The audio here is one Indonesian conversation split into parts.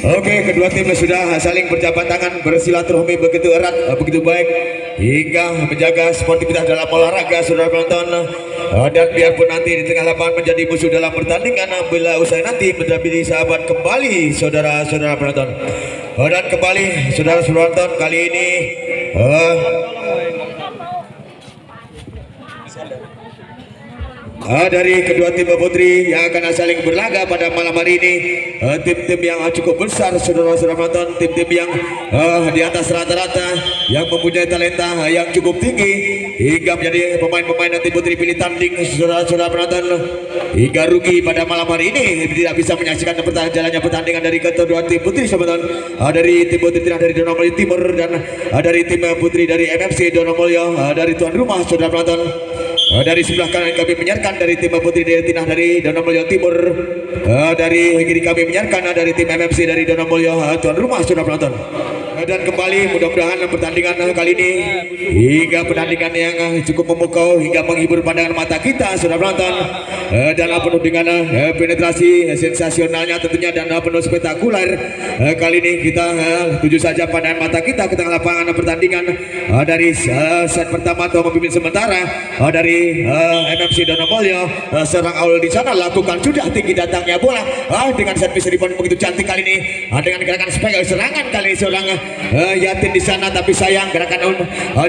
Oke, kedua tim sudah saling berjabat tangan, bersilaturahmi begitu erat, begitu baik hingga menjaga sportivitas dalam olahraga, saudara penonton. Dan biarpun nanti di tengah lapangan menjadi musuh dalam pertandingan, bila usai nanti menjadi sahabat kembali, saudara-saudara penonton. Dan kembali, saudara-saudara penonton, kali ini dari kedua tim putri yang akan saling berlaga pada malam hari ini, tim-tim yang cukup besar, saudara-saudara penonton, tim-tim yang di atas rata-rata, yang mempunyai talenta yang cukup tinggi hingga menjadi pemain-pemain tim putri pilih tanding, saudara-saudara penonton, hingga rugi pada malam hari ini tidak bisa menyaksikan jalannya pertandingan dari kedua tim putri, saudara penonton. Dari tim putri dari Donomulyo Timur dan dari tim putri dari MFC Donomulyo dari tuan rumah, saudara penonton. Dari sebelah kanan kami menyiarkan dari tim putri dari Tinah dari Donomulyo Timur, dari kiri kami menyiarkan dari tim MFC dari Donomulyo tuan rumah, saudara penonton. Dan kembali mudah-mudahan pertandingan kali ini hingga pertandingan yang cukup memukau hingga menghibur pandangan mata kita, saudara penonton, dan penuh dengan penetrasi sensasionalnya tentunya dan penuh spektakuler. Kali ini kita tuju saja pandangan mata kita ke tengah lapangan pertandingan dari set pertama atau memimpin sementara dari MFC Donomulyo. Serang awal di sana lakukan sudah tinggi datangnya bola dengan servis rebound begitu cantik kali ini, dengan gerakan spike serangan kali ini seorang Yatin di sana, tapi sayang gerakan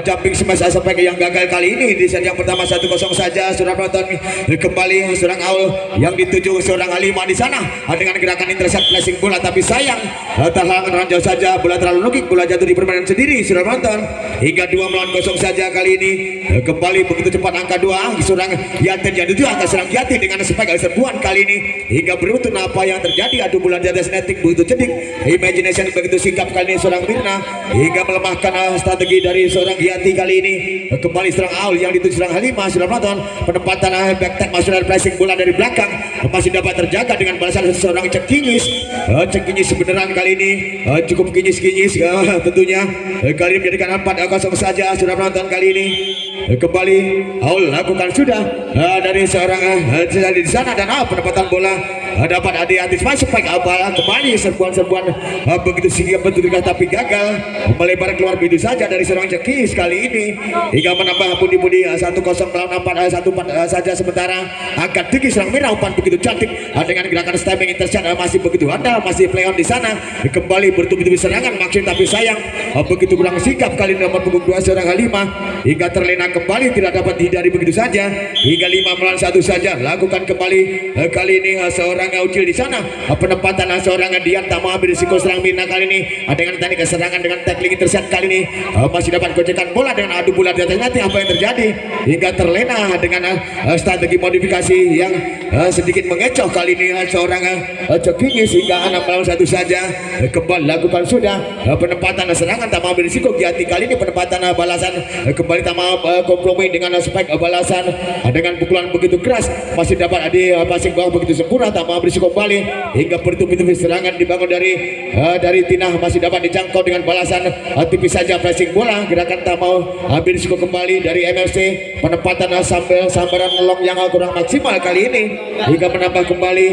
jumping smash spike yang gagal kali ini di set yang pertama 1-0 saja, saudara penonton. Kembali seorang awal yang dituju seorang Halimah di sana dengan gerakan intercept flashing bola, tapi sayang terhalang ranjau saja, bola terlalu nukik, bola jatuh di permainan sendiri, saudara penonton. Hingga 2-0 saja kali ini. Kembali begitu cepat angka 2 seorang Yatin yang dituju angka serang Yatin dengan spike serbuan kali ini hingga beruntun apa yang terjadi, adu bola di atas netting begitu cedik, imagination begitu sikap kali ini seorang Mirna hingga melemahkan strategi dari seorang Yati kali ini. Kembali serang Aul yang dituju serang Halimah, sudah penonton, penempatan back tag masuk dari pressing bola dari belakang masih dapat terjaga dengan balasan seorang Cekinyis. Cekinyis beneran kali ini cukup kinyis tentunya. Kali ini menjadikan 4-0 saja, sudah penonton kali ini. Kembali Aul lakukan sudah dari seorang di sana dan penempatan bola dapat antisipasi spike bola kembali serbuan begitu sigap betul tapi gagal melebar keluar begitu saja dari seorang Cekis kali ini hingga menambah pundi-pundi 1-0 melawan 4-1 saja. Sementara angkat tinggi serang merah umpan begitu cantik dengan gerakan stemming intercept masih begitu andal, masih play on di sana. Kembali bertubi-tubi serangan maksud tapi sayang begitu kurang sikap kali ini nomor punggung 2 seorang Halimah hingga terlena kembali, tidak dapat dihindari begitu saja hingga 5 melawan 1 saja. Lakukan kembali kali ini seorang Ucil di sana, penempatan seorang Dian tak mau ambil risiko serang Mirna kali ini dengan teknik serangan dengan tackling intercept kali ini masih dapat gocekan bola dengan adu bola di atas nanti apa yang terjadi hingga terlena dengan strategi modifikasi yang sedikit mengecoh kali ini seorang Cekinyis hingga 6 melawan 1 saja. Kembali lakukan sudah penempatan serangan tak mau ambil risiko Giati kali ini, penempatan balasan kembali tak mau kompromi dengan spike balasan dengan pukulan begitu keras masih dapat passing bawah begitu sempurna, tak mau berisiko kembali hingga bertubi-tubi serangan dibangun dari Tinah masih dapat dijangkau dengan balasan tipis saja flashing bola, gerakan tak mau ambil risiko kembali dari MFC, penempatan sambaran long yang kurang maksimal kali ini hingga menambah kembali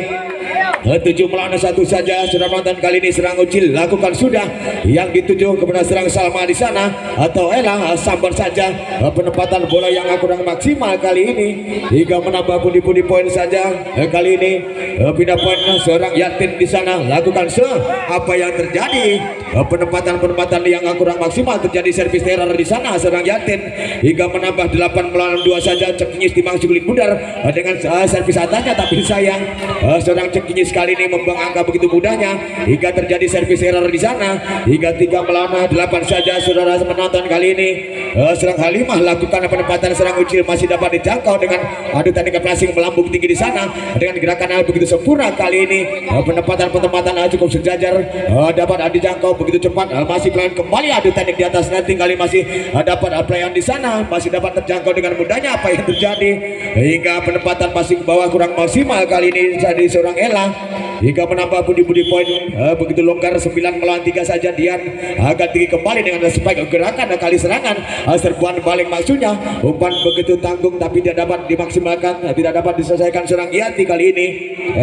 7 melawan 1 saja, sudah menonton. Kali ini serang Ucil lakukan sudah yang dituju kepada serang Salma di sana atau Ella sambar saja penempatan bola yang kurang maksimal kali ini hingga menambah pundi-pundi poin saja. Kali ini pindah poin seorang Yatin di sana lakukan apa yang terjadi penempatan yang kurang maksimal, terjadi servis teror di sana seorang Yatin hingga menambah 8 melawan 2 saja. Cekinyis timang sulit mudar dengan servis atasnya, tapi sayang seorang Cekinyis kali ini membuang angka begitu mudahnya hingga terjadi servis error di sana hingga 3 melawan 8 saja. Saudara menonton kali ini serang Halimah lakukan penempatan serang Ucil masih dapat dijangkau dengan adu teknik flashing melambung tinggi di sana dengan gerakan begitu sempurna kali ini. Penempatan cukup sejajar dapat dijangkau begitu cepat, masih play kembali adu teknik di atas netting kali masih dapat play di sana, masih dapat terjangkau dengan mudahnya. Apa yang terjadi hingga penempatan passing ke bawah kurang maksimal kali ini jadi seorang Ella hingga menambah budi-budi poin. Begitu longgar 9 melawan 3 saja. Dian agak tinggi kembali dengan spike gerakan kali serangan. Serbuan balik maksudnya, umpan begitu tanggung tapi tidak dapat dimaksimalkan, tidak dapat diselesaikan serang Giati kali ini.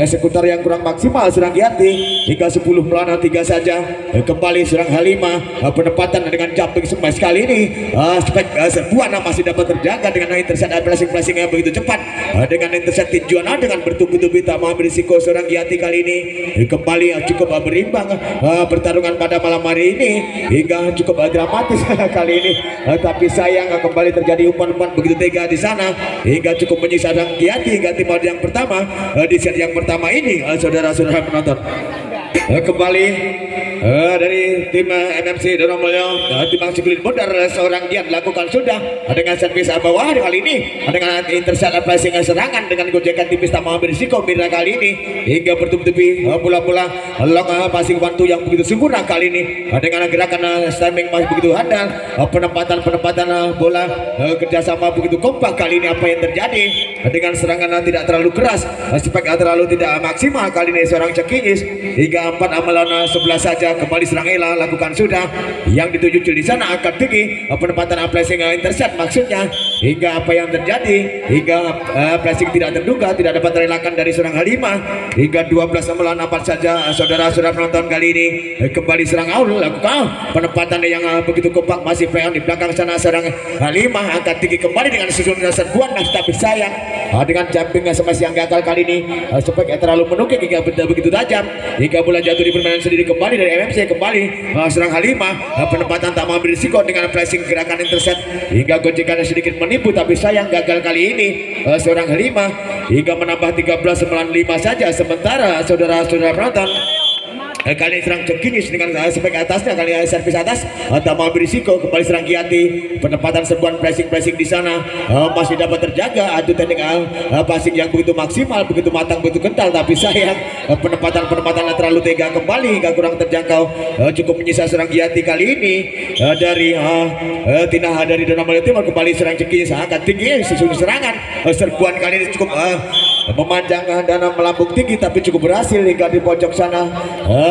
Eksekutor yang kurang maksimal serang Giati hingga 10 melawan 3 saja. Kembali serang Halimah, penempatan dengan jumping smash kali ini. Spike serbuan masih dapat terjaga dengan intercept flashing yang begitu cepat, dengan intercept Juana dengan bertubi-tubi tak mau berisiko serang Giati kali ini. Kembali cukup berimbang pertarungan pada malam hari ini hingga cukup dramatis kali ini, tapi sayang kembali terjadi umpan-umpan begitu tega di sana hingga cukup menyisa serang Giati hingga tim yang pertama di set yang pertama ini. Saudara-saudara penonton, kembali dari tim MMC Donomulyo, tim Sikulit Modar seorang Dian lakukan sudah dengan servis bawah kali ini, dengan intercept flashing serangan dengan gojekan tipis tak mau berisiko Mirna kali ini hingga bertubi-tubi bola-bola long passing bantu yang begitu sempurna kali ini dengan gerakan stemming masih begitu handal, penempatan bola kerjasama begitu kompak kali ini. Apa yang terjadi dengan serangan tidak terlalu keras, spek terlalu tidak maksimal kali ini seorang Cekinyis hingga 4 amalan 11 saja. Kembali serang Ela lakukan sudah yang dituju di sana akan tinggi, penempatan flashing intercept maksudnya hingga apa yang terjadi hingga flashing tidak terduga tidak dapat terelakkan dari seorang Halimah hingga 12 amalan 4 saja. Saudara-saudara penonton, kali ini kembali serang Aul lakukan penempatan yang begitu kompak, masih play on di belakang sana seorang Halimah angkat tinggi kembali dengan susunan serbuan tapi sayang dengan jumping smash yang gagal kali ini. Spek terlalu menukik hingga benda begitu tajam hingga bola jatuh di permainan sendiri kembali dari MMC. Kembali serang Halimah, penempatan tak mau berisiko dengan flashing gerakan intercept hingga gojekan sedikit menipu tapi sayang gagal kali ini seorang Halimah hingga menambah 13-5 saja. Sementara saudara-saudara penonton, kali ini serang Cekinyis dengan spek atasnya, kali ini servis atas tak mau berisiko. Kembali serang Giati, penempatan serbuan flashing di sana masih dapat terjaga. Adu teknik passing yang begitu maksimal, begitu matang, begitu kental tapi sayang penempatan terlalu tega kembali hingga kurang terjangkau. Cukup menyisa serang Giati kali ini dari Tina dari Donomulyo Timur. Kembali serang Cekinyis angkat tinggi susun serangan, serbuan kali ini cukup memanjang dan melambung tinggi tapi cukup berhasil hingga di pojok sana.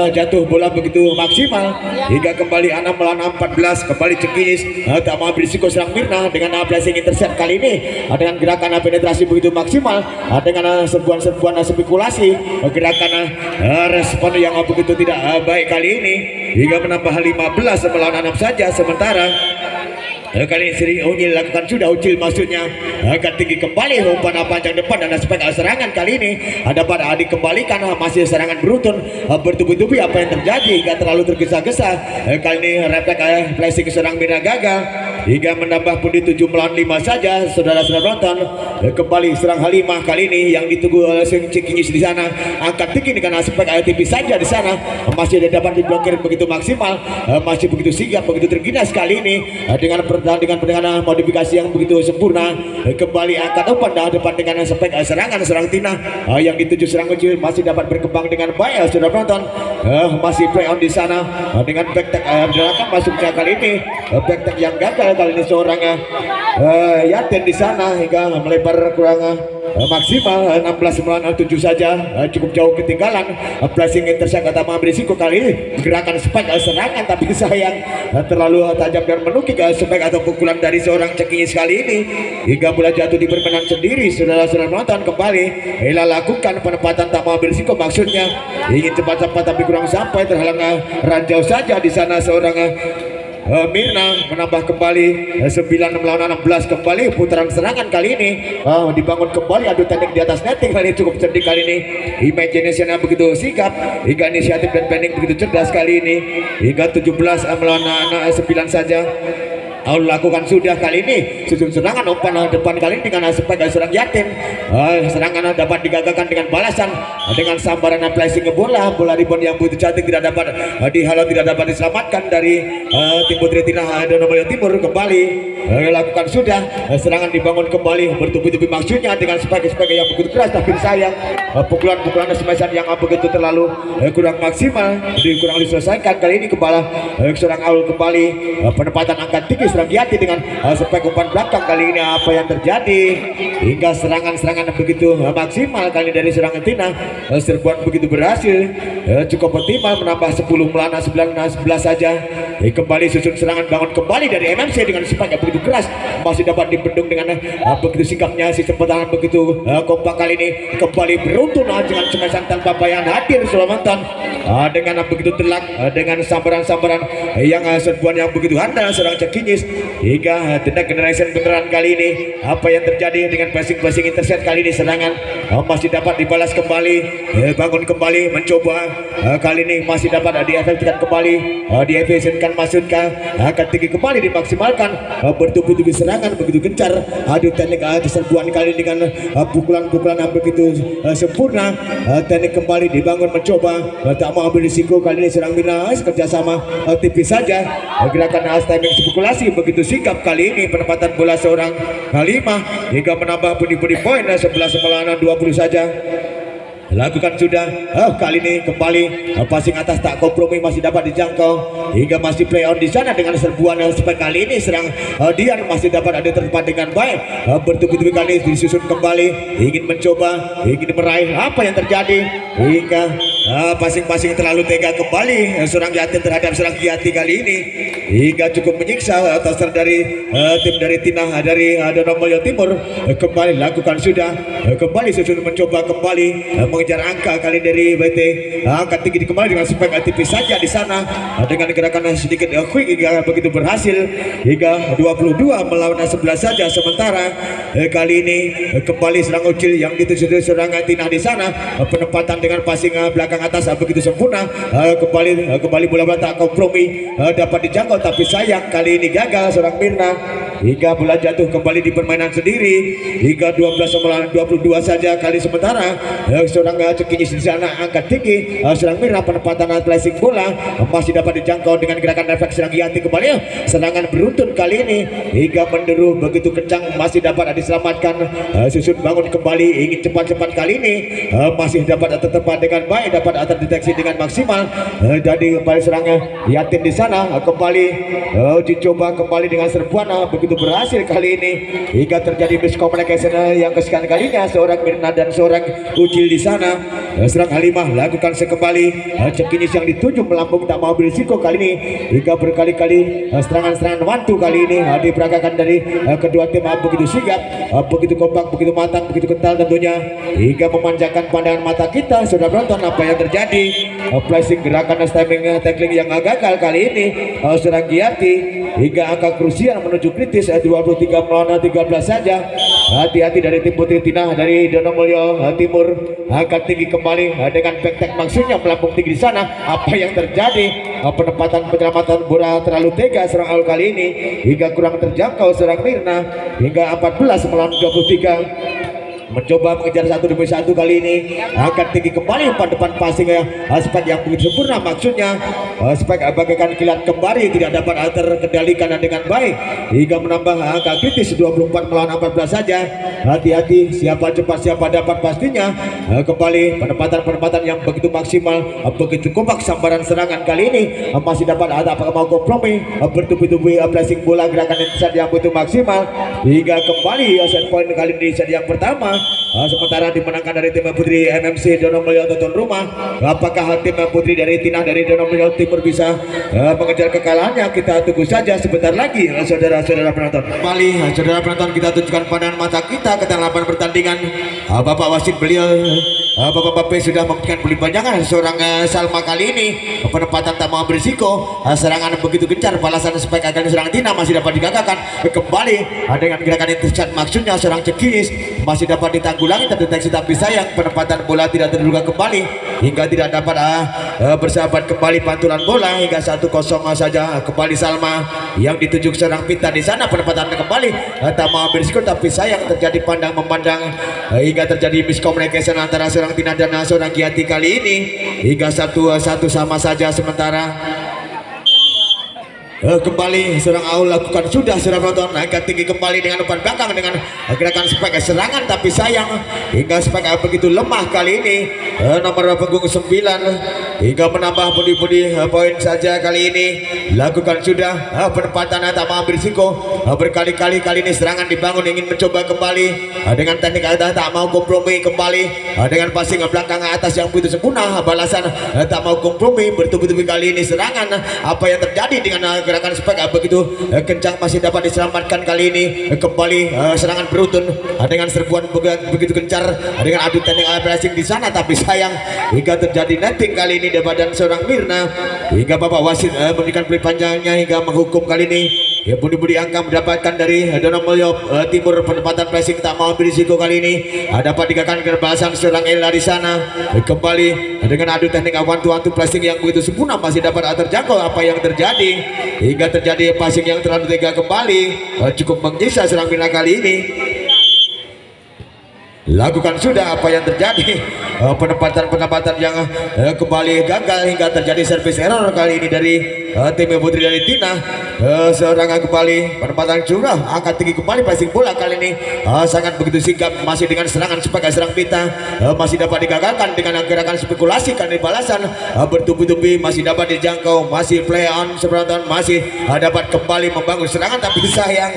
Jatuh bola begitu maksimal hingga kembali 6 melawan 14. Kembali Cekinyis tak mau berisiko serang Mirna dengan flashing intercept kali ini dengan gerakan penetrasi begitu maksimal, dengan serbuan spekulasi, gerakan respon yang begitu tidak baik kali ini hingga menambah 15 melawan 6 saja. Sementara kali ini Sri Unyil lakukan sudah, Ucil maksudnya akan tinggi kembali umpan panjang depan dan spek serangan kali ini dapat dikembalikan, masih serangan beruntun bertubi-tubi. Apa yang terjadi hingga terlalu tergesa-gesa, kali ini refleks flashing serang Mirna gagal hingga menambah pundi 7 melawan 5 saja. Saudara-saudara penonton, kembali serang Halimah kali ini yang ditunggu oleh Cekinyis di sana angkat tinggi dengan spek tipis saja di sana, masih dapat diblokir begitu maksimal, masih begitu sigap, begitu terginas kali ini dengan modifikasi yang begitu sempurna. Kembali angkat umpan depan dengan spek serangan serang Tina yang dituju serang Ucil masih dapat berkembang dengan baik. Sudah penonton, masih play on di sana dengan back tag belakang masuknya kali ini, back tag yang gagal kali ini seorang Yaten di sana hingga melebar kurang maksimal 16 melawan 7 saja. Cukup jauh ketinggalan flashing intercept kata berisiko kali ini, gerakan spek serangan tapi sayang terlalu tajam dan menukik spek atau pukulan dari seorang Cekinyis kali ini hingga bola jatuh di permainan sendiri. Saudara-saudara menonton, kembali Ela lakukan penempatan tak mau berisiko, maksudnya ingin cepat-cepat tapi kurang sampai, terhalang ranjau saja di sana seorang Mirna. Menambah kembali 9 melawan 16. Kembali putaran serangan kali ini dibangun kembali, adu teknik di atas netting kali ini cukup cerdik kali ini, imagination yang begitu sigap hingga inisiatif dan planning begitu cerdas kali ini hingga 17 melawan 9 saja. Aul lakukan sudah kali ini susun serangan umpan depan kali ini dengan spek serang Yatin. Serangan dapat digagalkan dengan balasan dengan sambaran flashing bola rebound yang begitu cantik tidak dapat dihalau, tidak dapat diselamatkan dari tim Putri Tina Donomulyo Timur. Kembali lakukan sudah serangan dibangun kembali bertubi-tubi maksudnya dengan spek yang begitu keras tapi sayang pukulan smashan yang begitu terlalu kurang maksimal, kurang diselesaikan kali ini. Kembali seorang Aul kembali penempatan angkat tinggi serang Giati dengan spek umpan belakang. Kali ini apa yang terjadi hingga serangan-serangan begitu maksimal kali dari serangan Tina. Serbuan begitu berhasil, cukup optimal menambah 10 melana 11 saja. Kembali susun serangan bangun kembali dari MMC dengan spek yang begitu keras, masih dapat dibendung dengan begitu sikapnya sistem pertahanan begitu kompak. Kali ini kembali beruntun dengan smasan tanpa bayangan hadir Sulawesi dengan begitu telak, dengan sambaran-sambaran yang serbuan yang begitu handal serang Cekinyis hingga tindak generation beneran. Kali ini apa yang terjadi dengan passing intercept. Kali ini serangan masih dapat dibalas kembali, bangun kembali mencoba. Kali ini masih dapat diefektifkan kembali, diefisienkan masukkan, akan tinggi kembali dimaksimalkan, bertubi-tubi serangan begitu gencar. Adu teknik serbuan kali ini dengan pukulan-pukulan yang begitu sempurna. Teknik kembali dibangun mencoba, tak mau ambil risiko. Kali ini serang Mirna kerjasama tipis saja, gerakan timing spekulasi begitu sikap. Kali ini penempatan bola seorang Halimah hingga menambah bunyi-bunyi poin 11 melawan 20 saja. Lakukan sudah. Kali ini kembali passing atas tak kompromi, masih dapat dijangkau hingga masih play on di sana dengan serbuan spek. Kali ini serang Dian masih dapat ada tempat dengan baik, bertubi-tubi kali disusun kembali, ingin mencoba, ingin meraih. Apa yang terjadi hingga passing terlalu tega kembali seorang Yatin terhadap serang Giati kali ini hingga cukup menyiksa atas dari tim dari Tina dari Donomulyo Timur. Kembali lakukan sudah, kembali susun mencoba kembali mengejar angka kali dari BT, angkat tinggi kembali dengan spek tipis saja di sana dengan gerakan sedikit quick hingga begitu berhasil hingga 22 melawan 11 saja. Sementara kali ini kembali serang Ucil yang dituju serang Tina di sana, penempatan dengan passing belakang atas begitu sempurna. Kembali bola tak kompromi, dapat dijangkau tapi sayang kali ini gagal seorang Mirna hingga bola jatuh kembali di permainan sendiri hingga 12 melawan 22 saja. Kali sementara seorang Cekinyis di sana angkat tinggi, serang Mirna penempatan flashing bola masih dapat dijangkau dengan gerakan refleks serang Giati. Kembali serangan beruntun kali ini hingga menderu begitu kencang, masih dapat diselamatkan. Susun bangun kembali, ingin cepat-cepat kali ini masih dapat tertepat dengan baik, dapat terdeteksi dengan maksimal. Jadi kembali serang Yatin di sana kembali dicoba kembali dengan serbuan begitu berhasil kali ini hingga terjadi miscommunication yang kesekian kalinya seorang Mirna dan seorang Ucil di sana. Serang Halimah lakukan sekembali, Cekinyis yang dituju melambung tak mau berisiko kali ini hingga berkali-kali serangan-serangan wantu kali ini diperagakan dari kedua tim begitu sigap, begitu kompak, begitu matang, begitu kental tentunya hingga memanjakan pandangan mata kita. Sudah penonton apa yang terjadi, flashing gerakan timing tackling yang gagal kali ini serang Giati hingga angka krusial menuju kritis 23 melawan 13 saja. Hati-hati dari tim Putri Tina dari Donomulyo Timur, angkat tinggi kembali dengan back maksudnya melambung tinggi di sana. Apa yang terjadi, penempatan penyelamatan bola terlalu tega serang Aul kali ini hingga kurang terjangkau serang Mirna hingga 14 melawan 23. Mencoba mengejar satu demi satu kali ini, angkat tinggi kembali umpan depan passing spek yang begitu sempurna. Maksudnya spek bagaikan kilat kembali tidak dapat terkendalikan dengan baik hingga menambah angka kritis 24 melawan 14 saja. Hati-hati, siapa cepat siapa dapat pastinya. Kembali penempatan yang begitu maksimal, begitu kompak sambaran serangan kali ini masih dapat ada apakah mau kompromi, bertubi-tubi flashing bola gerakan yang begitu maksimal hingga kembali set point kali ini set yang pertama. Sementara dimenangkan dari tim Putri MMC Donomulyo tuan rumah. Apakah tim Putri dari Tina dari Donomulyo Timur bisa mengejar kekalahannya? Kita tunggu saja sebentar lagi, saudara-saudara penonton. Kembali saudara penonton, kita tunjukkan pandangan mata kita ke dalam lapangan pertandingan. Bapak wasit beliau Bapak sudah memberikan pelimpanjangan seorang Salma kali ini. Penempatan tak mau berisiko, serangan begitu gencar, balasan spek akan serangan Tina masih dapat digagalkan. Kembali dengan gerakan intercept maksudnya seorang Cekinyis masih dapat ditanggulangi, terdeteksi tapi sayang penempatan bola tidak terduga kembali hingga tidak dapat bersahabat kembali pantulan bola hingga 1-0 saja. Kembali Salma yang dituju seorang Pita di sana, penempatan kembali tak mau berisiko tapi sayang terjadi pandang memandang hingga terjadi miscommunication antara seorang Tina dan seorang Giati kali ini hingga 1-1 sama saja. Sementara kembali seorang Aul lakukan sudah penonton angkat tinggi kembali dengan umpan belakang dengan gerakan spek serangan, tapi sayang hingga spek begitu lemah kali ini. Nomor punggung 9 hingga menambah budi poin saja kali ini. Lakukan sudah penempatan tak mengambil risiko berkali-kali. Kali ini serangan dibangun ingin mencoba kembali dengan teknik tak mau kompromi kembali dengan passing belakang atas yang begitu sempurna. Balasan tak mau kompromi bertubi-tubi kali ini serangan. Apa yang terjadi dengan gerakan spek begitu kencang masih dapat diselamatkan kali ini. Kembali serangan beruntun dengan serbuan begitu gencar dengan adu teknik pressing di sana, tapi sayang hingga terjadi netting kali ini di badan seorang Mirna hingga bapak wasit memberikan play panjangnya hingga menghukum kali ini. Ya, budi angka mendapatkan dari Donomulyo Timur penempatan pressing tak mau berisiko kali ini. Dapat digagalkan kebalasan seorang Ella di sana. Kembali dengan adu teknik one-to-one pressing yang begitu sempurna masih dapat terjangkau. Apa yang terjadi hingga terjadi passing yang terlalu tega kembali cukup menyiksa seorang Mirna kali ini. Lakukan sudah apa yang terjadi penempatan yang kembali gagal hingga terjadi service error kali ini dari tim putri dari Tina. Serangan kembali penempatan curah angkat tinggi kembali passing bola kali ini sangat begitu sigap masih dengan serangan sebagai serang pita masih dapat digagalkan dengan gerakan spekulasi karena balasan bertubi-tubi masih dapat dijangkau, masih play on sebenarnya masih dapat kembali membangun serangan, tapi sayang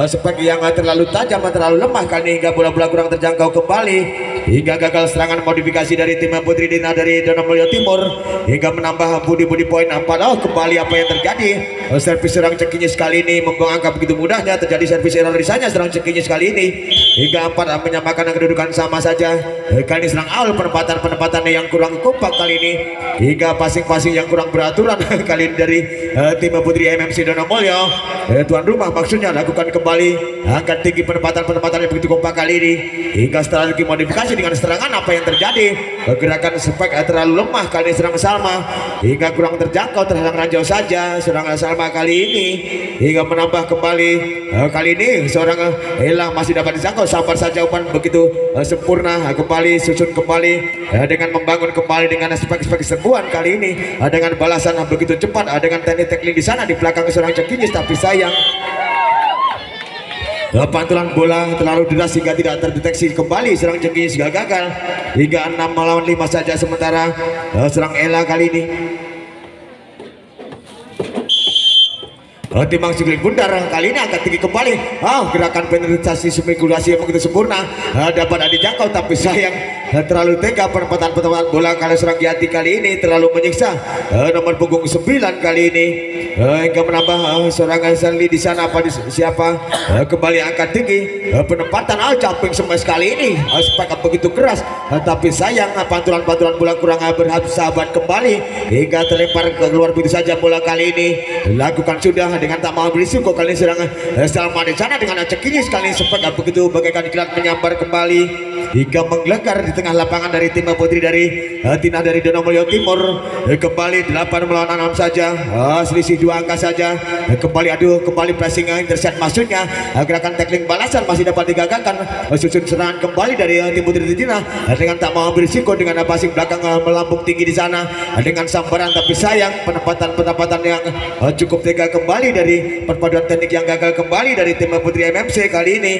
spek yang terlalu tajam terlalu lemah kali ini hingga bola-bola kurang terjangkau kembali hingga gagal serangan modifikasi dari tim putri Dina dari Donomulyo Timur hingga menambah budi poin 4. Kembali apa yang terjadi servis serang Cekinyis kali ini membuang angka begitu mudahnya terjadi servis error di sana serang Cekinyis kali ini hingga 4 menyamakan kedudukan sama saja. Kali ini serang Aul penempatan yang kurang kompak kali ini hingga passing yang kurang beraturan kali ini dari tim putri MMC Donomulyo. Tuan rumah maksudnya lakukan kembali angkat tinggi penempatan yang begitu kompak kali ini hingga strategi modifikasi dengan serangan. Apa yang terjadi gerakan spek terlalu lemah kali ini serang Salma hingga kurang terjangkau terhalang ranjau saja serang Salma kali ini hingga menambah kembali kali ini seorang Ella masih dapat dijangkau. Sabar saja umpan begitu sempurna kembali susun kembali dengan membangun kembali dengan spek serbuan kali ini dengan balasan begitu cepat dengan teknik tackling di sana di belakang seorang Cekinyis, tapi sayang pantulan bola terlalu deras hingga tidak terdeteksi kembali serang Cekinyis gagal hingga 6 melawan 5 saja sementara serang Ella kali ini. Timbang Sigling Bundar kali ini angkat tinggi kembali. Gerakan penetrasi spekulasi yang begitu sempurna dapat dijangkau, tapi sayang terlalu tega penempatan bola kali serang Yati kali ini terlalu menyiksa nomor punggung 9 kali ini hingga menambah seorang Sanli di sana. Siapa kembali angkat tinggi penempatan jumping smash kali ini spek begitu keras, tapi sayang pantulan bola kurang bersahabat kembali hingga terlempar keluar begitu saja bola kali ini. Lakukan sudah dengan tak mau berisiko kali ini serangan Salma di sana dengan Cekinyis kali ini spek begitu bagaikan kilat menyambar kembali hingga menggelegar di tengah lapangan dari tim putri dari Tina dari Donomulyo Timur. Kembali 8 melawan 6 saja, selisih 2 angka saja. Kembali pressing intercept maksudnya gerakan tackling balasan masih dapat digagalkan. Susun serangan kembali dari tim putri Tina dengan tak mau berisiko dengan passing belakang melambung tinggi di sana dengan sambaran, tapi sayang penempatan yang cukup tega kembali dari perpaduan teknik yang gagal kembali dari tim putri MMC kali ini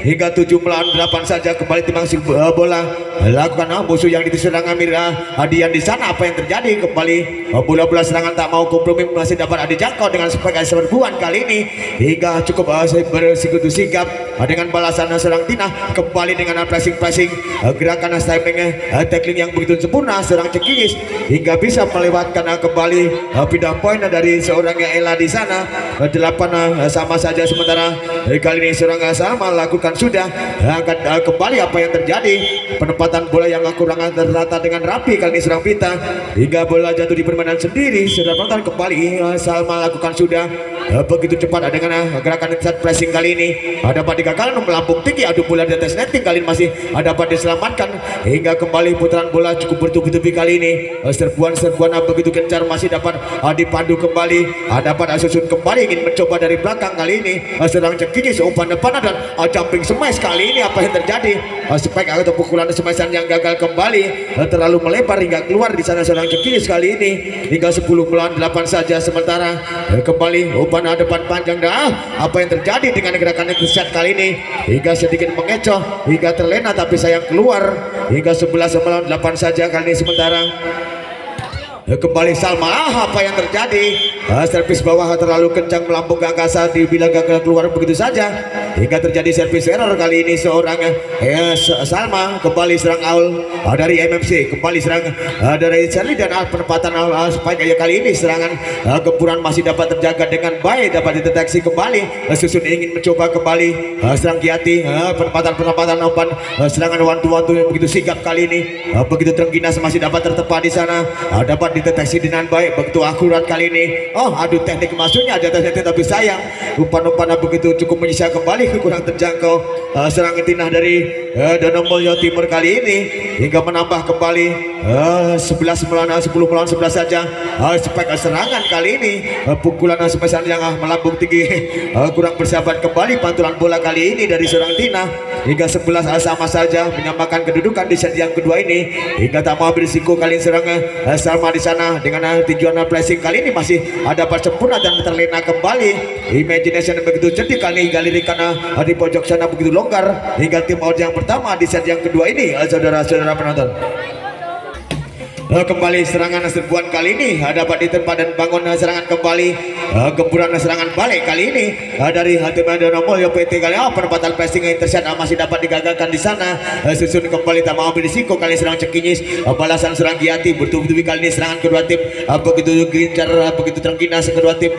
hingga 7 melawan 8 saja. Kembali timbang bola lakukan musuh yang diserang Amir Adian di sana. Apa yang terjadi kembali bola-bola serangan tak mau kompromi masih dapat dijangkau dengan sebagai serbuan kali ini hingga cukup bersikutu sigap dengan balasan serang Tina. Kembali dengan pressing gerakan timing tackling yang begitu sempurna serang Cekinyis hingga bisa melewatkan kembali pindah poin dari seorang Ella di sana. 8 sama saja sementara kali ini seorang Salma lakukan sudah angkat kembali. Apa yang terjadi penempatan bola yang kurang tertata dengan rapi kali ini serang Pita hingga bola jatuh di permainan sendiri. Sudah penonton kembali Salma lakukan sudah begitu cepat dengan gerakan set pressing kali ini dapat digagalkan melambung tinggi adu bola di atas netting kali ini masih dapat diselamatkan hingga kembali putaran bola cukup bertubi-tubi kali ini serbuan begitu gencar masih dapat dipandu kembali dapat susun kembali ingin mencoba dari belakang kali ini serang Cekinyis umpan depan dan jumping smash kali ini. Apa yang terjadi spike atau pukulan smash yang gagal kembali, terlalu melebar hingga keluar di sana seorang Cekinis kali ini. Hingga 10 melawan 8 saja. Sementara kembali umpan depan panjang. Apa yang terjadi dengan gerakan set kali ini? Hingga sedikit mengecoh, hingga terlena tapi sayang keluar. Hingga 11 melawan 8 saja kali ini. Sementara kembali Salma. Apa yang terjadi? Servis bawah terlalu kencang melambung ke angkasa, dibilang gagal keluar begitu saja hingga terjadi servis error kali ini seorang Salma. Kembali serang Aul dari MMC, kembali serang dari Charlie dan penempatan Aul spike kali ini serangan gempuran masih dapat terjaga dengan baik, dapat dideteksi kembali. Susun ingin mencoba kembali serang Giati, penempatan umpan serangan one to one yang begitu sigap kali ini, begitu Trengginas masih dapat tertepa di sana, dapat dideteksi dengan baik, begitu akurat kali ini. Aduh, teknik masuknya jatuh tapi sayang umpan begitu cukup menyisa kembali, kurang terjangkau. Serangan tinah dari Donomulyo Timur kali ini hingga menambah kembali 11 melawan 10 melawan 11 saja. Spike serangan kali ini, pukulan sebesar yang melambung tinggi, kurang bersahabat kembali. Pantulan bola kali ini dari seorang Tina hingga 11 sama saja menyamakan kedudukan di set yang kedua ini. Hingga tak mau berisiko kali ini serangan Salma di sana dengan tujuan flashing kali ini masih dapat sempurna dan terlena kembali. Imagination begitu cerdik kali hingga lirikan di pojok sana begitu longgar hingga tim out yang pertama di set yang kedua ini. Saudara-saudara penonton, kembali serangan serbuan kali ini dapat ditempa dan bangun serangan kembali, gempuran serangan balik kali ini dari tim Donomulyo PT kali. Penempatan pressing intercept masih dapat digagalkan di sana. Susun kembali tak mau berisiko kali serang Cekinis, balasan serang Giati bertubi-tubi kali ini serangan kedua tim begitu gencar, begitu Trengginas kedua tim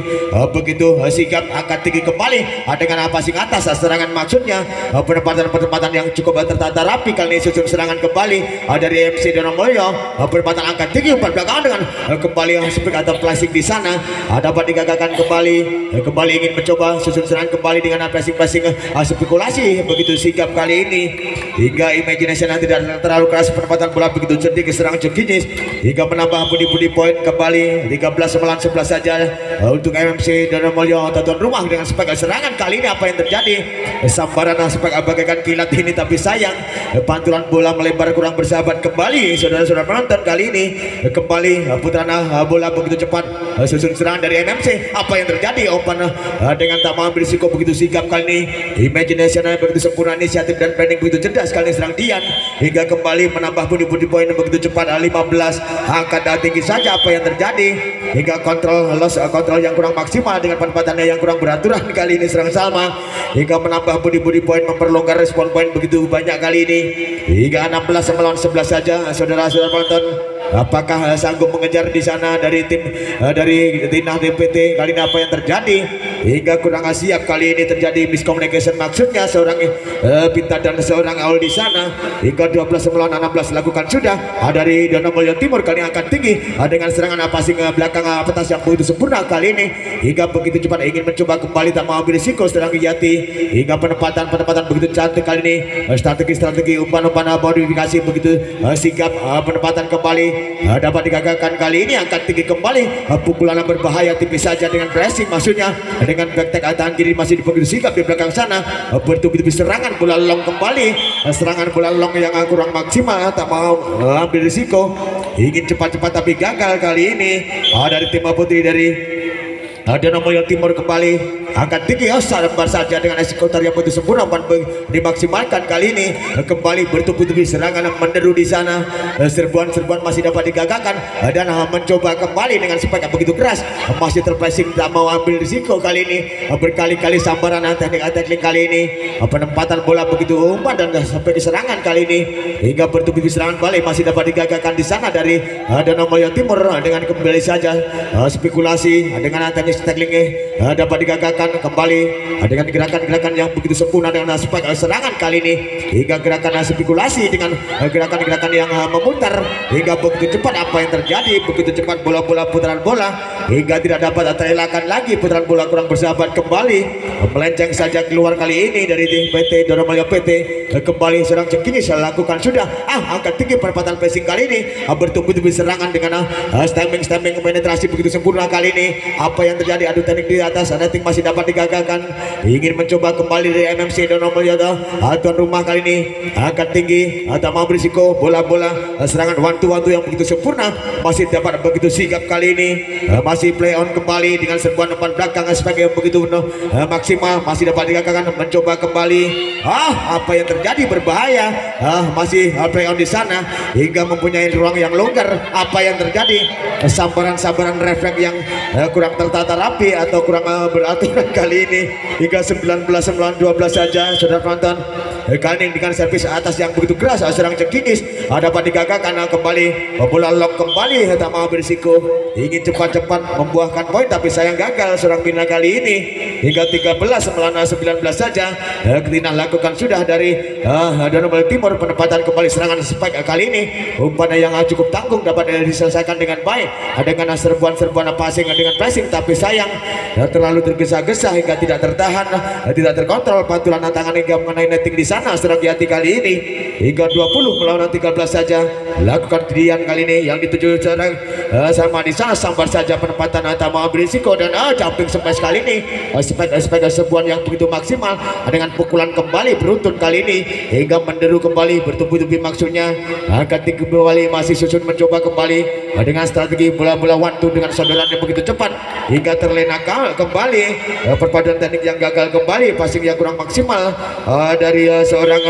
begitu sigap angkat tinggi kembali dengan passing atas serangan maksudnya. Penempatan yang cukup tertata rapi kali ini. Susun serangan kembali dari MC Donomulyo, penempatan angkat tinggi umpan belakangan dengan kembali spike atau flashing di sana dapat digagalkan kembali ingin mencoba susun serangan kembali dengan flashing spekulasi begitu sigap kali ini hingga imagination tidak terlalu keras. Penempatan bola begitu cerdik serang Cekinis hingga menambah budi poin kembali 13 melawan 11 saja untuk MMC Donomulyo tuan rumah dengan spike serangan kali ini. Apa yang terjadi? Sambaran spike bagaikan kilat ini tapi sayang pantulan bola melebar kurang bersahabat kembali. Saudara-saudara penonton, kali ini kembali putaran bola begitu cepat, susun serangan dari MMC. Apa yang terjadi? Umpan dengan tak mau berisiko begitu sigap kali ini. Imagination begitu sempurna, inisiatif dan planning begitu cerdas kali ini serang Dian hingga kembali menambah budi poin begitu cepat 15 angkat tinggi saja. Apa yang terjadi? Hingga kontrol yang kurang maksimal dengan penempatannya yang kurang beraturan kali ini serang Salma hingga menambah budi poin, memperlonggar respon poin begitu banyak kali ini hingga 16 melawan 11 saja. Saudara-saudara penonton, apakah sanggup mengejar di sana dari tim dari Tina DPT kali ini? Apa yang terjadi? Hingga kurang siap kali ini, terjadi miscommunication maksudnya seorang Pinta dan seorang Aul di sana hingga 12 melawan 16 lakukan sudah dari Donomulyo Timur kali ini angkat tinggi dengan serangan passing belakang atas yang begitu sempurna kali ini hingga begitu cepat ingin mencoba kembali tak mau berisiko serang Yati hingga penempatan begitu cantik kali ini, strategi umpan modifikasi begitu sigap. Penempatan kembali dapat digagalkan kali ini, angkat tinggi kembali, pukulan berbahaya tipis saja dengan pressing maksudnya dengan back tahan kiri masih begitu sigap di belakang sana, bertubi-tubi serangan bola long kembali, serangan bola long yang kurang maksimal, tak mau ambil risiko, ingin cepat-cepat tapi gagal kali ini dari tim putri dari Donomulyo Timur. Kembali angkat tinggi, sabar saja dengan eksekutor yang begitu sempurna dimaksimalkan kali ini. Kembali bertubi-tubi serangan menderu di sana, serbuan masih dapat digagalkan dan mencoba kembali dengan spike begitu keras, masih terpressing, tak mau ambil risiko kali ini. Berkali-kali sambaran teknik kali ini, penempatan bola begitu umpan dan sampai di serangan kali ini hingga bertubi-tubi serangan balik masih dapat digagalkan di sana dari Donomulyo Timur dengan kembali saja spekulasi dengan tekniknya dapat digagalkan kembali dengan gerakan-gerakan yang begitu sempurna dengan spike serangan kali ini hingga gerakan spekulasi dengan gerakan-gerakan yang memutar hingga begitu cepat. Apa yang terjadi? Begitu cepat bola putaran bola hingga tidak dapat terelakkan lagi. Putaran bola kurang bersahabat kembali, melenceng saja keluar kali ini dari PT Donomalio PT. Kembali serang Cekinis lakukan sudah angkat tinggi perempatan passing kali ini, bertubi-tubi serangan dengan stemming penetrasi begitu sempurna kali ini. Apa yang terjadi? Adu teknik di atas, netting masih dapat digagalkan, ingin mencoba kembali dari MMC Donomalio. Tuan rumah kali ini angkat tinggi tak mau berisiko, bola-bola serangan one to yang begitu sempurna masih dapat begitu sigap kali ini. Masih play on kembali dengan serbuan depan belakang sebagai begitu maksimal, masih dapat digagalkan, mencoba kembali. Apa yang terjadi? Berbahaya. Masih play on di sana hingga mempunyai ruang yang longgar. Apa yang terjadi? Sambaran refleks yang kurang tertata rapi atau kurang beraturan kali ini, hingga 19-12 saja saudara penonton. Kali ini dengan servis atas yang begitu keras serang Cekinis dapat digagalkan. Kembali bola lock kembali, tak mau berisiko, ingin cepat-cepat membuahkan poin tapi sayang gagal seorang Bina kali ini. Hingga 13 melawan 19 saja Ketina lakukan sudah dari Donomalio Timur. Penempatan kembali serangan spike kali ini, umpan yang cukup tanggung dapat diselesaikan dengan baik dengan serbuan passing dengan pressing, tapi sayang terlalu tergesa-gesa hingga tidak tertahan, tidak terkontrol. Pantulan tangan hingga mengenai netting di sana serang Yati kali ini. Hingga 20 melawan 13 saja lakukan Dian kali ini yang dituju serang sama di sana. Sambar saja penempatan tak mau berisiko dan jumping smash kali ini, spike sebuah yang begitu maksimal dengan pukulan kembali beruntun kali ini hingga menderu kembali, bertubi-tubi maksudnya. Angkat tinggi kembali, masih susun mencoba kembali dengan strategi bola-bola one two dengan sondoran yang begitu cepat hingga terlena kembali. Perpaduan teknik yang gagal kembali, passing yang kurang maksimal dari seorang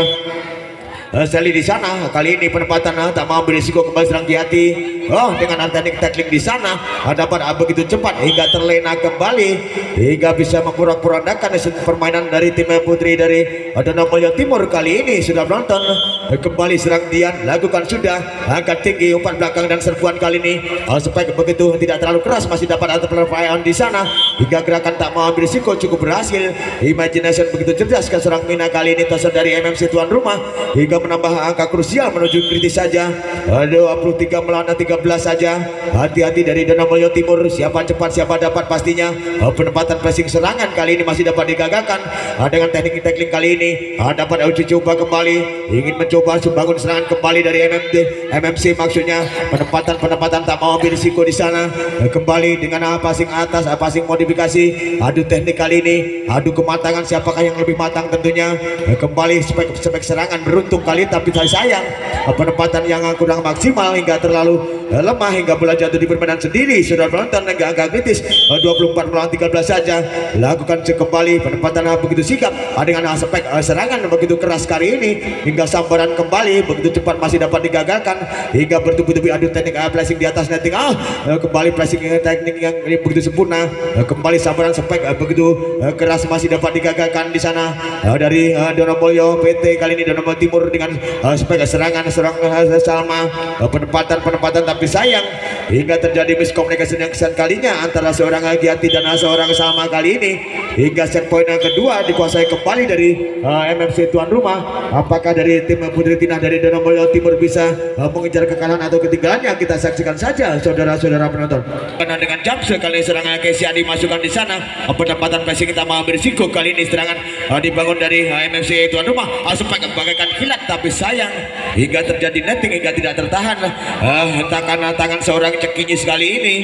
Sally di sana. Kali ini penempatan tak mau berisiko kembali serang Jati. Dengan teknik tackling di sana dapat begitu cepat hingga terlena kembali hingga bisa memporak-porandakan permainan dari tim putri dari Donomalio Timur kali ini. Sudah menonton kembali serang Dian lakukan sudah angkat tinggi umpan belakang dan serbuan kali ini spike begitu tidak terlalu keras, masih dapat ada perlawanan di sana hingga gerakan tak mau berisiko cukup berhasil. Imagination begitu cerdas ke serang Mina kali ini, toser dari MMC tuan rumah hingga menambah angka krusial menuju kritis saja. 23 melawan 13 saja. Hati-hati dari Donomalio Timur, siapa cepat siapa dapat pastinya. Penempatan pressing serangan kali ini masih dapat digagalkan dengan teknik tackling kali ini dapat uji coba kembali, ingin mencoba membangun serangan kembali dari MMC maksudnya. Penempatan tak mau ambil risiko di sana kembali dengan passing atas, passing modifikasi, adu teknik kali ini, adu kematangan siapakah yang lebih matang tentunya. Kembali spek serangan beruntung kali tapi sayang penempatan yang kurang maksimal hingga terlalu lemah hingga bola jatuh di permainan sendiri. Sudah penonton agak kritis. 24 melawan 13 saja lakukan kembali penempatan begitu sigap dengan spek serangan begitu keras kali ini hingga sambaran kembali begitu cepat masih dapat digagalkan hingga bertubi-tubi adu teknik flashing di atas netting. Kembali flashing teknik yang begitu sempurna, kembali sambaran spek begitu keras masih dapat digagalkan di sana dari Donomalio PT kali ini. Donomalio Timur dengan spek serangan Salma, penempatan tapi sayang hingga terjadi miskomunikasi yang kesan kalinya antara seorang Giati dan seorang Salma kali ini hingga set point yang kedua dikuasai kembali dari MMC tuan rumah. Apakah dari tim putri Tina dari Donomalio Timur bisa mengejar kekalahan atau ketinggalannya? Kita saksikan saja saudara-saudara penonton. Karena dengan jump sekali serangan Kesia dimasukkan di sana, penempatan pressing kita mau berisiko kali ini serangan dibangun dari MMC tuan rumah supaya bagaikan kilat tapi sayang hingga terjadi netting hingga tidak tertahan tangan seorang Cekinis kali ini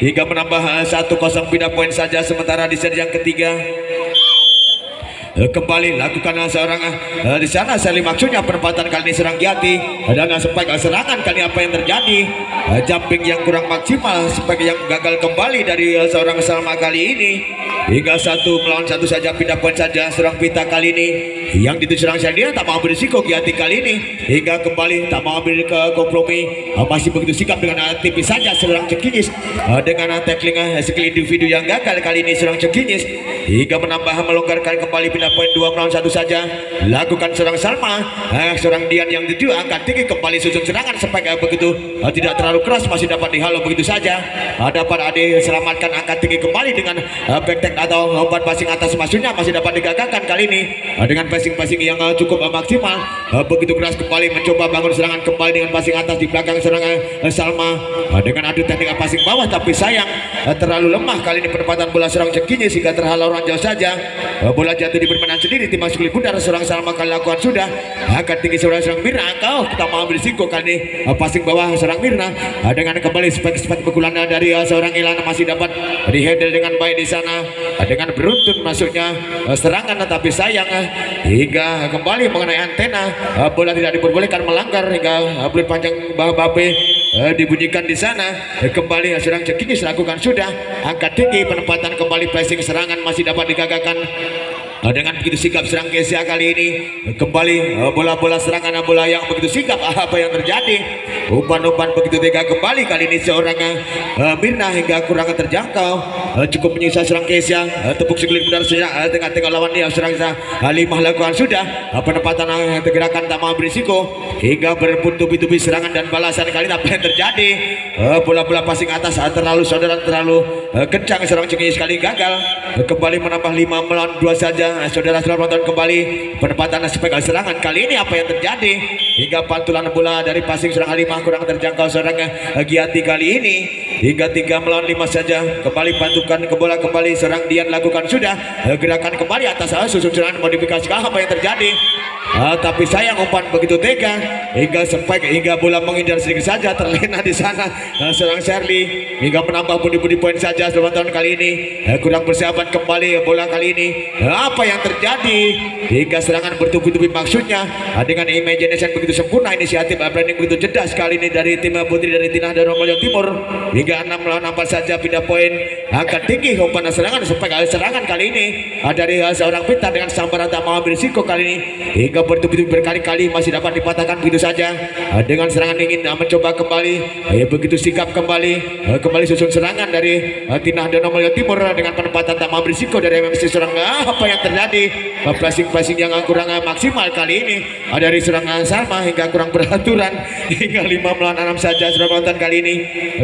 hingga menambah 1-0 beda poin saja sementara di set yang ketiga. Kembali lakukan seorang di sana Sally maksudnya penempatan kali ini serang Giati dan spike serangan kali apa yang terjadi, jumping yang kurang maksimal, spike yang gagal kembali dari seorang Salma kali ini hingga 1 melawan 1 saja pindah poin saja serang Pita kali ini yang dituju serang Sally tak mau berisiko Giati kali ini hingga kembali tak mau ambil ke kompromi, masih begitu sikap dengan tipis saja serang Cekinis dengan tackling skill individu yang gagal kali ini serang Cekinis hingga menambah melonggarkan kembali pindah poin 2 melawan 1 saja lakukan serang Salma. Serang Dian yang tujuh angkat tinggi kembali susun serangan supaya begitu tidak terlalu keras masih dapat dihalau begitu saja. Dapat Ade selamatkan angkat tinggi kembali dengan back refleks atau umpan passing atas maksudnya masih dapat digagalkan kali ini dengan passing-passing yang cukup maksimal. Begitu keras kembali mencoba bangun serangan kembali dengan passing atas di belakang serangan Salma dengan adu teknik passing bawah, tapi sayang terlalu lemah kali ini penempatan bola serang cekinya sehingga terhalau orang jauh saja. Bola jatuh di permainan sendiri, tim masuk Bundar. Seorang Salma kali lakukan sudah akan tinggi serang Mirna. Kau kita mau berisiko kali ini passing bawah serang Mirna dengan kembali spek pukulan dari seorang Ilana masih dapat dihandle dengan baik di sana dengan beruntun masuknya serangan, tapi sayang hingga kembali mengenai antena. Bola tidak diperbolehkan melanggar hingga peluit panjang Babe dibunyikan di sana. Kembali serang cekinis lakukan sudah angkat tinggi, penempatan kembali passing serangan masih dapat digagalkan dengan begitu sigap serang Kesia kali ini. Kembali bola-bola serangan bola yang begitu sigap. Apa yang terjadi? Umpan-umpan begitu tega kembali kali ini seorang Mirna hingga kurang terjangkau. Cukup menyisa serang Kesia. Tepuk segelir benar saja tengah-tengah lawan dia serang Halimah lakukan sudah penempatan gerakan tak mau berisiko hingga berebut tubi-tubi serangan dan balasan kali ini. Apa yang terjadi? Bola-bola passing atas terlalu kencang serang Cengis sekali gagal. Kembali menambah 5 melawan 2 saja. Saudara penonton kembali penempatan aspek serangan kali ini. Apa yang terjadi hingga pantulan bola dari passing serang Halimah kurang terjangkau seorang Giati kali ini hingga 3 melawan 5 saja. Kembali pantukan ke bola kembali serang Dian lakukan sudah gerakan kembali atas susun serangan modifikasi. Apa yang terjadi? Tapi sayang umpan begitu tega hingga spike hingga bola menghindar sedikit saja terlena di sana serang Shirley hingga menambah budi poin saja penonton kali ini. Kurang persiapan kembali bola kali ini. Apa yang terjadi hingga serangan bertubi-tubi maksudnya dengan imagination begitu sempurna, inisiatif branding begitu cerdas kali ini dari tim putri dari Tinah dan Romolyo Timur hingga 6 melawan 4 saja. Pindah poin angkat tinggi umpan serangan spike serangan kali ini dari seorang Pita dengan sambaran tak mau berisiko kali ini hingga bertubi-tubi berkali-kali masih dapat dipatahkan begitu saja dengan serangan ingin mencoba kembali begitu sikap kembali susun serangan dari Tinah dan Romolyo Timur dengan penempatan tak mau berisiko dari MMC serang. Apa yang terjadi? Passing yang kurang maksimal kali ini dari serangan Salma hingga kurang beraturan hingga 5 melawan 6 saja penonton kali ini.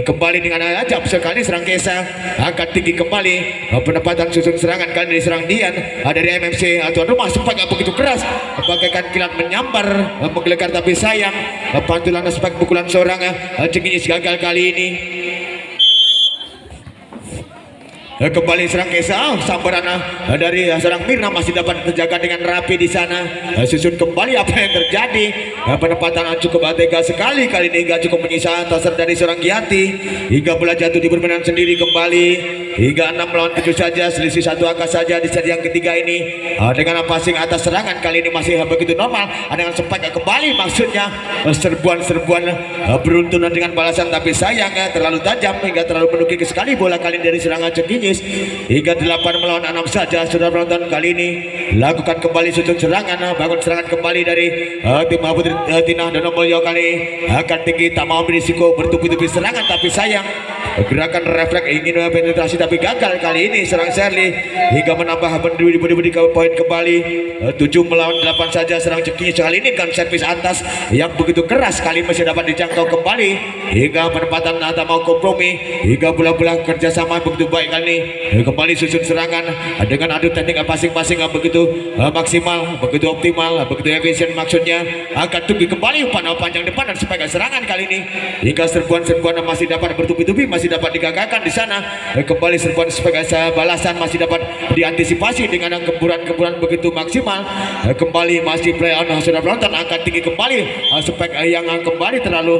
Kembali dengan ajab sekali serang Kesa angkat tinggi kembali penempatan susun serangan kali ini serang Dian dari MMC tuan rumah sempat begitu keras bagaikan kilat menyambar menggelegar, tapi sayang pantulan aspek pukulan seorang Cekinis gagal kali ini. Kembali serang Kesa sambaran dari serang Mirna masih dapat terjaga dengan rapi di sana. Susun kembali apa yang terjadi? Penempatan cukup tega sekali kali ini hingga cukup menyisa tasar dari serang Giati hingga bola jatuh di permainan sendiri kembali hingga 6 melawan 7 saja, selisih 1 angka saja di set yang ketiga ini. Dengan passing atas serangan kali ini masih begitu normal dengan spike kembali maksudnya serbuan beruntunan dengan balasan, tapi sayang terlalu tajam hingga terlalu menukik sekali bola kali ini dari serangan Cekinis hingga 8 melawan 6 saja. Saudara penonton kali ini lakukan kembali susun serangan bangun serangan kembali dari tim putri Tinah dan Romolyo kali akan tinggi tak mau berisiko bertubi-tubi serangan, tapi sayang gerakan refleks ingin penetrasi tapi gagal kali ini serang Shirley hingga menambah budi poin kembali 7 melawan 8 saja. Serang Cekinis kali ini kan servis atas yang begitu keras kali masih dapat dijangkau kembali hingga penempatan tak mau kompromi hingga bola-bola kerjasama begitu baik kali ini. Kembali susun serangan dengan adu teknik masing-masing begitu maksimal, begitu optimal, begitu efisien maksudnya. Akan tunggu kembali umpan panjang depan dan sebagai serangan kali ini hingga serbuan masih dapat bertubi-tubi masih dapat digagalkan di sana. Kembali serbuan sebagai balasan masih dapat diantisipasi dengan gemburan begitu maksimal. Kembali masih play on saudara penonton akan tinggi kembali spek yang kembali terlalu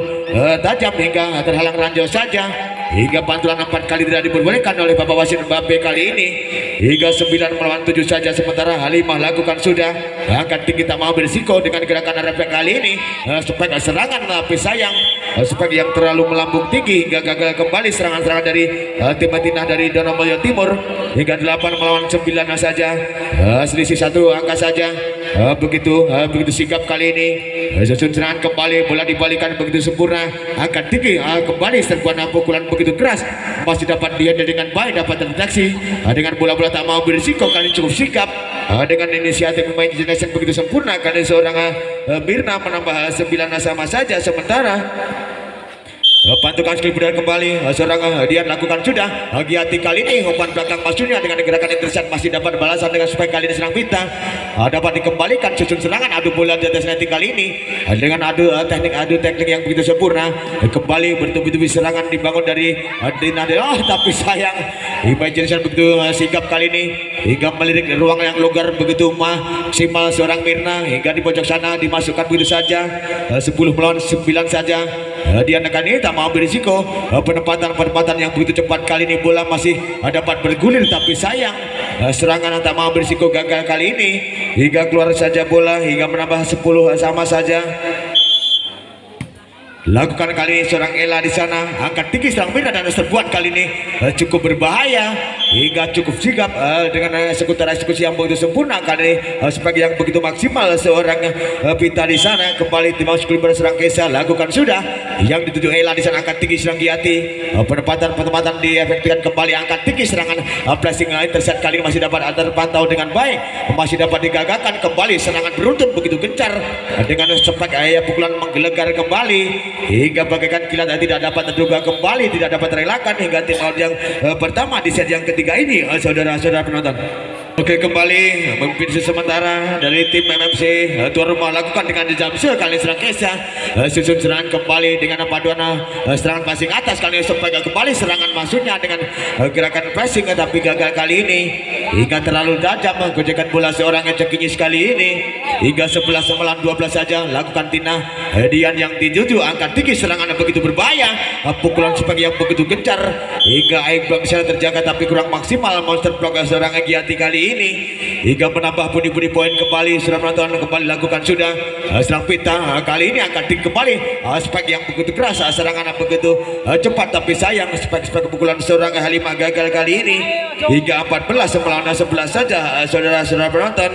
tajam hingga terhalang ranjau saja hingga pantulan 4 kali tidak diperbolehkan oleh Bapak wasit Babe kali ini hingga 9 melawan 7 saja. Sementara Halimah lakukan sudah akan tinggi tak mau berisiko dengan gerakan refleks kali ini spek serangan, tapi sayang spek yang terlalu melambung tinggi hingga gagal kembali serangan-serangan dari tim Tinah dari Romolyo Timur hingga 8 melawan 9 saja, selisih 1 angka saja. Begitu sigap kali ini susun serangan kembali bola dibalikan begitu sempurna angkat tinggi kembali serbuan pukulan begitu keras masih dapat dihandle dengan baik, dapat terdeteksi dengan bola-bola tak mau berisiko kali cukup sikap dengan inisiatif pemain generation begitu sempurna kali seorang Mirna menambah 9 sama saja. Sementara Pantukan skill budaya kembali seorang Dian lakukan sudah Giati kali ini umpan belakang maksudnya dengan gerakan yang tersiat masih dapat balasan dengan spike kali ini serang Pita dapat dikembalikan susun serangan adu bola di atas netting kali ini dengan adu teknik yang begitu sempurna kembali bertubi-tubi serangan dibangun dari Dina tapi sayang Imagination begitu sigap kali ini hingga melirik ruang yang longgar begitu maksimal seorang Mirna hingga di pojok sana dimasukkan begitu saja 10 melawan 9 saja Dian kali ini tak mau berisiko penempatan yang begitu cepat kali ini bola masih dapat bergulir tapi sayang serangan yang tak mau berisiko gagal kali ini hingga keluar saja bola hingga menambah 10 sama saja. Lakukan kali ini seorang Ella di sana angkat tinggi serang Mirna dan serbuan kali ini cukup berbahaya hingga cukup sigap dengan eksekusi yang begitu sempurna kali ini sebagai yang begitu maksimal seorang Pita di sana kembali tim Skul berserang Kesa lakukan sudah yang dituju Ella di sana angkat tinggi serang Giati penempatan diefektifkan kembali angkat tinggi serangan flashing lain terset kali ini masih dapat terpantau dengan baik masih dapat digagalkan kembali serangan beruntun begitu gencar dengan sepak pukulan menggelegar kembali hingga bagaikan kilat tidak dapat terduga kembali tidak dapat terelakkan hingga tim out yang pertama di set yang ketiga ini saudara-saudara penonton. Oke kembali memimpin sementara dari tim MMC tuan rumah lakukan dengan Jamse kali serang Kesa susun serangan kembali dengan paduan serangan passing atas kali sampai kembali serangan maksudnya dengan gerakan pressing tapi gagal kali ini hingga terlalu tajam gojekan bola seorang Cekinyis kali ini hingga 11 melawan 12 saja lakukan Tina Dian yang dituju angkat tinggi serangan yang begitu berbahaya pukulan sebagai yang begitu gencar hingga air block bisa terjaga tapi kurang maksimal monster block seorang Giati kali ini hingga menambah bunyi-bunyi poin kembali sudah menonton kembali lakukan sudah serang Pita kali ini angkat tinggi kembali spike yang begitu keras serangan yang begitu cepat tapi sayang spike pukulan seorang Halimah gagal kali ini hingga 14 melawan 11 saja saudara-saudara penonton.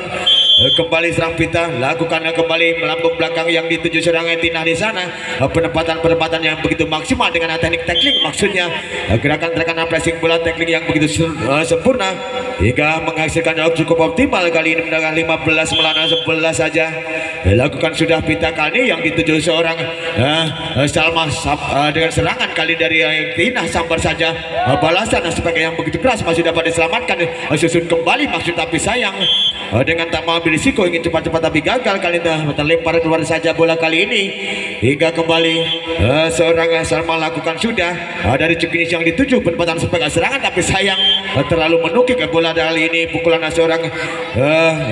Kembali serang Pita lakukan kembali melambung belakang yang dituju serangan Tina di sana penempatan yang begitu maksimal dengan teknik maksudnya gerakan pressing bola teknik yang begitu sempurna hingga menghasilkan cukup optimal kali ini menangkan 15 melawan 11 saja lakukan sudah Pita kali yang dituju seorang Salma dengan serangan kali dari Tina sambar saja balasan sebagai yang begitu keras masih dapat diselamatkan susun kembali maksud tapi sayang dengan tak mau berisiko ingin cepat-cepat tapi gagal kali ini terlempar keluar saja bola kali ini hingga kembali seorang Salma lakukan sudah dari Cekinis yang dituju penempatan sebagai serangan tapi sayang terlalu menukik bola kali ini pukulan seorang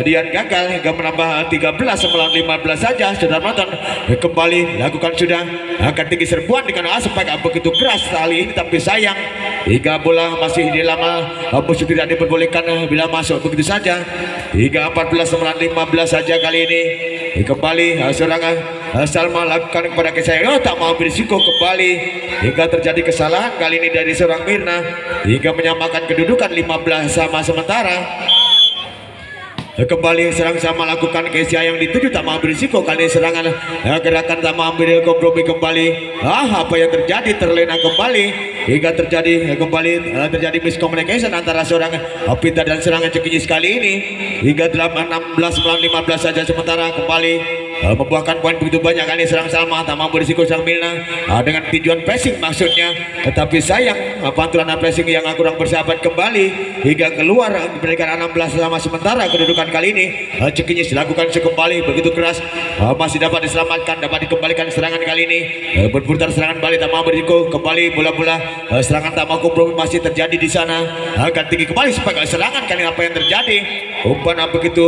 Dian gagal hingga menambah 13 melawan 15 saja sudah nonton kembali lakukan sudah akan tinggi serbuan dengan aspek begitu keras kali ini tapi sayang hingga bola masih di lama musuh tidak diperbolehkan bila masuk begitu saja hingga 14 melawan 15 saja kali ini kembali seorang Salma lakukan kepada Kesa tak mau berisiko kembali hingga terjadi kesalahan kali ini dari seorang Mirna hingga menyamakan kedudukan 15 sama sementara. Kembali serang sama lakukan Kesia yang dituju tak mau berisiko kali ini serangan gerakan tak mau ambil kompromi kembali apa yang terjadi terlena kembali hingga terjadi miscommunication antara seorang Pita dan serangan Cekinyis kali ini hingga 16 melawan 15 saja sementara kembali membuahkan poin begitu banyak kali serang Salma tak mampu berisiko serang Mirna dengan tujuan pressing maksudnya tetapi sayang pantulan pressing yang kurang bersahabat kembali hingga keluar memberikan 16 sama sementara kedudukan kali ini Cekinyis dilakukan sekembali begitu keras masih dapat diselamatkan dapat dikembalikan serangan kali ini berputar serangan balik tak mau berisiko kembali bola-bola serangan tak mau kompromi masih terjadi di sana akan tinggi kembali sebagai serangan kali apa yang terjadi umpan begitu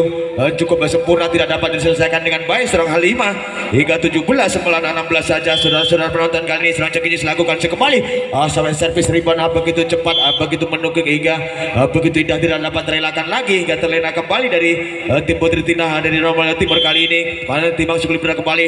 cukup sempurna tidak dapat diselesaikan dengan baik serang Halimah hingga 17 melawan 16 saja saudara-saudara penonton kali ini serang Cekinyis lakukan sekembali sampai servis rebound begitu cepat begitu menukik hingga begitu indah tidak dapat terelakkan lagi hingga terlena kembali dari tim Putri Tina dari Romal Timur kali ini pada tim Sukul kembali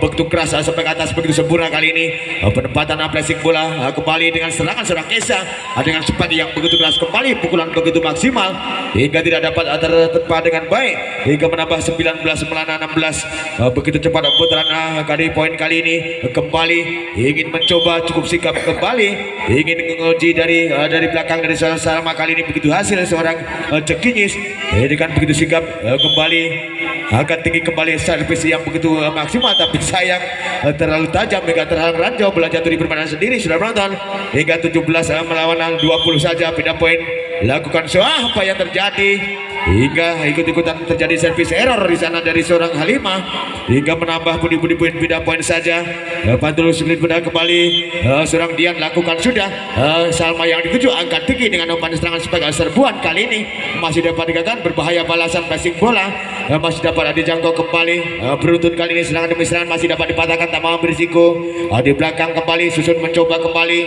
begitu keras sampai ke atas begitu sempurna kali ini penempatan pressing bola kembali dengan serangan serang Kesa dengan cepat yang begitu keras kembali pukulan begitu maksimal hingga tidak dapat tertepa dengan baik hingga menambah 19 melawan 16 begitu cepat putaran kali poin kali ini kembali ingin mencoba cukup sikap kembali ingin menguji dari belakang dari Salma kali ini begitu hasil seorang Cekinyis dengan begitu sikap kembali akan tinggi kembali servis yang begitu maksimal, tapi sayang terlalu tajam hingga terhalang ranjau, bola jatuh di permainan sendiri. Sudah menonton hingga 17 melawan 20 saja, pindah poin lakukan. Apa yang terjadi hingga ikut-ikutan terjadi servis error di sana dari seorang Halimah hingga menambah pundi-pundi poin, pindah poin saja. Pantul sulit benar kembali seorang Dian lakukan sudah. Salma yang dituju angkat tinggi dengan umpan serangan sebagai serbuan, kali ini masih dapat digagalkan, berbahaya balasan passing bola masih dapat dijangkau kembali. Beruntun kali ini serangan demi serangan masih dapat dipatahkan, tak mau berisiko. Di belakang kembali susun mencoba kembali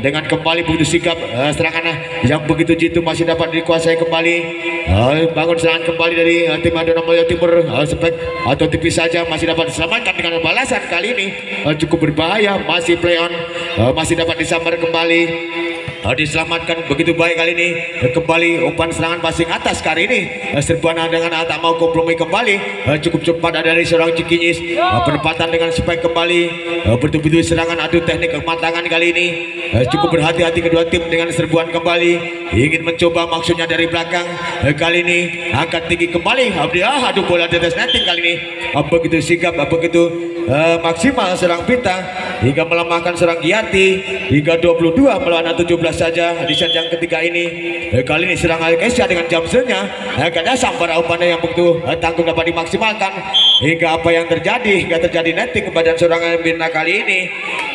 dengan kembali begitu sikap serangan yang begitu jitu masih dapat dikuasai kembali. Bangun serangan kembali dari tim Adona Mulyo Timur, spek atau tipis saja masih dapat diselamatkan dengan balasan kali ini cukup berbahaya, masih play on, masih dapat disambar kembali. Diselamatkan begitu baik kali ini, kembali umpan serangan passing atas kali ini serbuan dengan tak mau kompromi kembali, cukup cepat dari seorang Cikinyis, penempatan dengan spek kembali, betul-betul serangan adu teknik kematangan kali ini, cukup berhati-hati kedua tim dengan serbuan kembali, ingin mencoba maksudnya dari belakang. Kali ini angkat tinggi kembali, aduh bola di atas netting kali ini, begitu sigap, begitu maksimal serang Pita hingga melemahkan serang Giati hingga 22 melawan 17 saja di set yang ketiga ini. Kali ini serang Alkesia dengan jamsernya karena sambar umpannya yang begitu tanggung dapat dimaksimalkan hingga apa yang terjadi, hingga terjadi netting kepada seorang Mirna kali ini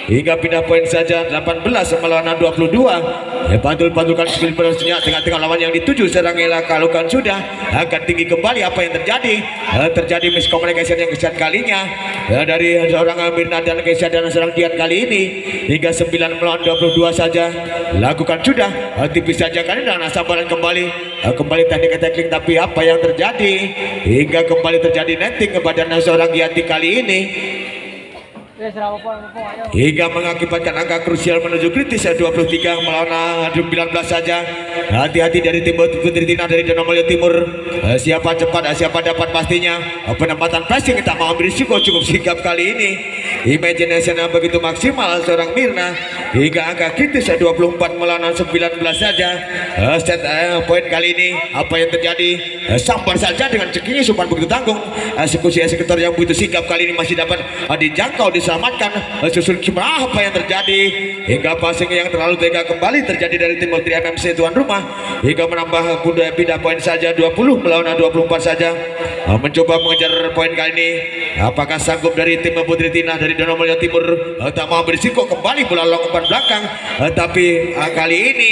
hingga pindah poin saja 18 melawan 22. Pantul-pantulkan skill penerusnya tengah-tengah lawan yang dituju serang Ela kalukan sudah akan tinggi kembali. Apa yang terjadi? Terjadi miscommunication yang kesekian kalinya dari seorang Mirna dan Kesia dan seorang Dian kali ini hingga 9 melawan 22 saja. Lakukan sudah tipis saja kali dan sabaran kembali teknik tackling, tapi apa yang terjadi hingga kembali terjadi netting kepada seorang Giati kali ini hingga mengakibatkan angka krusial menuju kritis 23 melawan 19 saja. Hati-hati dari tim Putri Tina dari Adona Mulyo Timur, siapa cepat siapa dapat pastinya. Penempatan passing tak mau berisiko, cukup sigap kali ini, imagination yang begitu maksimal seorang Mirna hingga angka kritis 24 melawan 19 saja. Set poin kali ini apa yang terjadi, sambar saja dengan cekinya umpan begitu tanggung, eksekusi eksekutor yang begitu sigap kali ini masih dapat dijangkau, diselamatkan. Susul Kimah, apa yang terjadi hingga passing yang terlalu tega kembali terjadi dari tim Putri MMC tuan rumah hingga menambah pindah poin saja 20 melawan 24 saja. Mencoba mengejar poin kali ini, apakah sanggup dari tim Putri Tina dari Adona Mulyo Timur? Tak mau berisiko, kembali bola long umpan belakang, tapi kali ini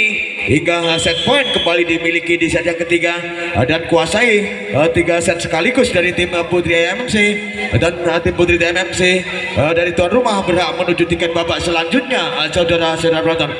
hingga set point kembali dimiliki di set yang ketiga dan kuasai 3 set sekaligus dari tim Putri MMC, dan tim Putri MMC dari tuan rumah berhak menuju tiket babak selanjutnya. Saudara-saudara penonton,